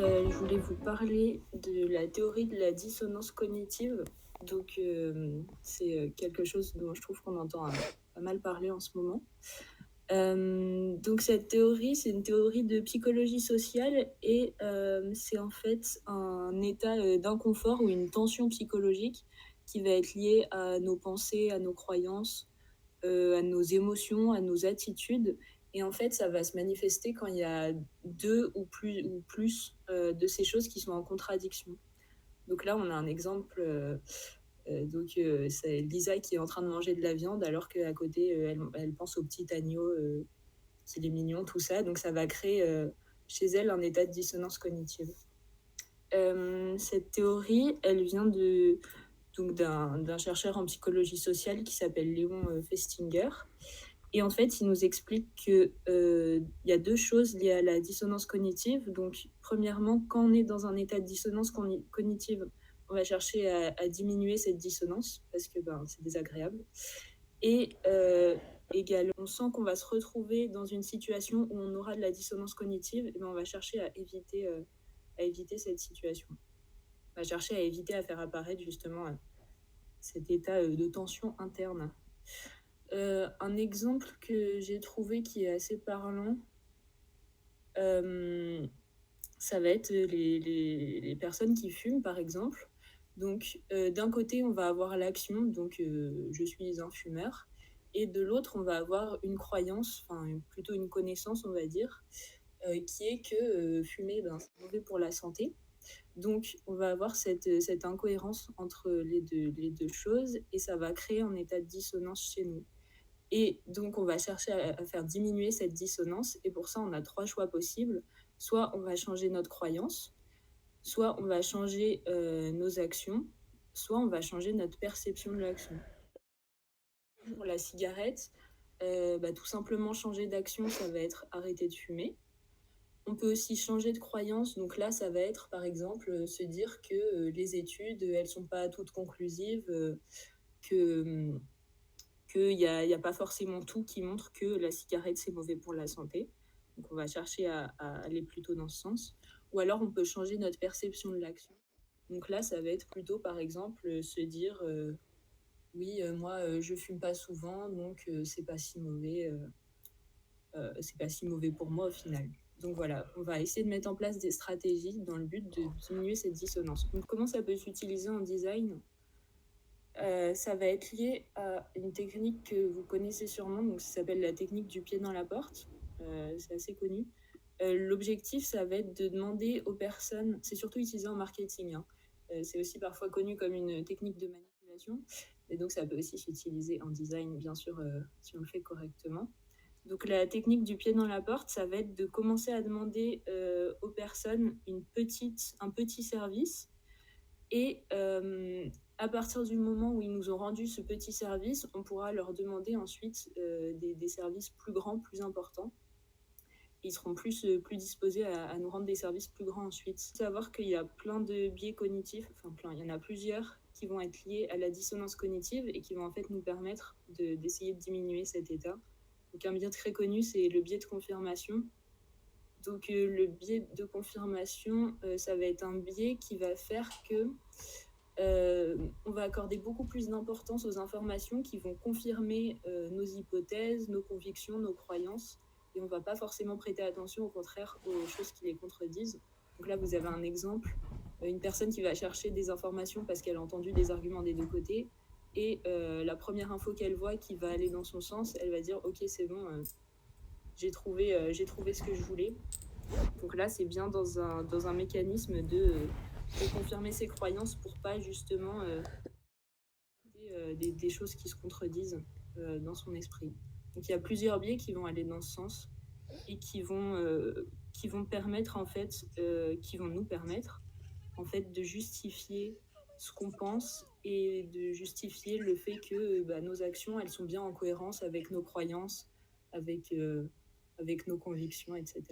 Je voulais vous parler de la théorie de la dissonance cognitive. Donc, c'est quelque chose dont je trouve qu'on entend pas mal parler en ce moment. Donc, cette théorie, c'est une théorie de psychologie sociale et c'est en fait un état d'inconfort ou une tension psychologique qui va être liée à nos pensées, à nos croyances, à nos émotions, à nos attitudes. Et en fait, ça va se manifester quand il y a deux ou plus de ces choses qui sont en contradiction. Donc là, on a un exemple. C'est Lisa qui est en train de manger de la viande alors qu'à côté, elle pense au petit agneau qu'il est mignon, tout ça. Donc ça va créer chez elle un état de dissonance cognitive. Cette théorie, elle vient d'un chercheur en psychologie sociale qui s'appelle Léon Festinger. Et en fait, il nous explique qu'il y a deux choses liées à la dissonance cognitive. Donc, premièrement, quand on est dans un état de dissonance cognitive, on va chercher à diminuer cette dissonance parce que c'est désagréable. Et également, on sent qu'on va se retrouver dans une situation où on aura de la dissonance cognitive, et on va chercher à éviter cette situation. On va chercher à éviter à faire apparaître justement cet état de tension interne. Un exemple que j'ai trouvé qui est assez parlant, ça va être les personnes qui fument, par exemple. Donc, d'un côté, on va avoir l'action, donc je suis un fumeur, et de l'autre, on va avoir une croyance, enfin plutôt une connaissance, on va dire, qui est que fumer, c'est mauvais pour la santé. Donc, on va avoir cette incohérence entre les deux choses, et ça va créer un état de dissonance chez nous. Et donc, on va chercher à faire diminuer cette dissonance. Et pour ça, on a trois choix possibles. Soit on va changer notre croyance, soit on va changer nos actions, soit on va changer notre perception de l'action. Pour la cigarette, tout simplement changer d'action, ça va être arrêter de fumer. On peut aussi changer de croyance. Donc là, ça va être, par exemple, se dire que les études, elles ne sont pas toutes conclusives, qu'il n'y a pas forcément tout qui montre que la cigarette, c'est mauvais pour la santé. Donc, on va chercher à aller plutôt dans ce sens. Ou alors, on peut changer notre perception de l'action. Donc là, ça va être plutôt, par exemple, se dire oui, moi, je fume pas souvent, donc c'est pas si mauvais. C'est pas si mauvais pour moi au final. Donc voilà, on va essayer de mettre en place des stratégies dans le but de diminuer cette dissonance. Donc, comment ça peut s'utiliser en design ? Ça va être lié à une technique que vous connaissez sûrement, donc ça s'appelle la technique du pied dans la porte. C'est assez connu. L'objectif, ça va être de demander aux personnes, c'est surtout utilisé en marketing, hein. C'est aussi parfois connu comme une technique de manipulation, et donc ça peut aussi s'utiliser en design, bien sûr, si on le fait correctement. Donc la technique du pied dans la porte, ça va être de commencer à demander aux personnes un petit service, et à partir du moment où ils nous ont rendu ce petit service, on pourra leur demander ensuite des services plus grands, plus importants. Ils seront plus disposés à nous rendre des services plus grands ensuite. Il faut savoir qu'il y a plein de biais cognitifs, il y en a plusieurs qui vont être liés à la dissonance cognitive et qui vont en fait nous permettre d'essayer de diminuer cet état. Donc un biais très connu, c'est le biais de confirmation. Donc le biais de confirmation, ça va être un biais qui va faire que on va accorder beaucoup plus d'importance aux informations qui vont confirmer nos hypothèses, nos convictions, nos croyances, et on ne va pas forcément prêter attention, au contraire, aux choses qui les contredisent. Donc là, vous avez un exemple, une personne qui va chercher des informations parce qu'elle a entendu des arguments des deux côtés, et la première info qu'elle voit qui va aller dans son sens, elle va dire « Ok, c'est bon, j'ai trouvé ce que je voulais ». Donc là, c'est bien dans un mécanisme de confirmer ses croyances pour pas justement des choses qui se contredisent dans son esprit. Donc il y a plusieurs biais qui vont aller dans ce sens et qui vont permettre en fait, qui vont nous permettre en fait de justifier ce qu'on pense et de justifier le fait que nos actions, elles sont bien en cohérence avec nos croyances, avec nos convictions, etc.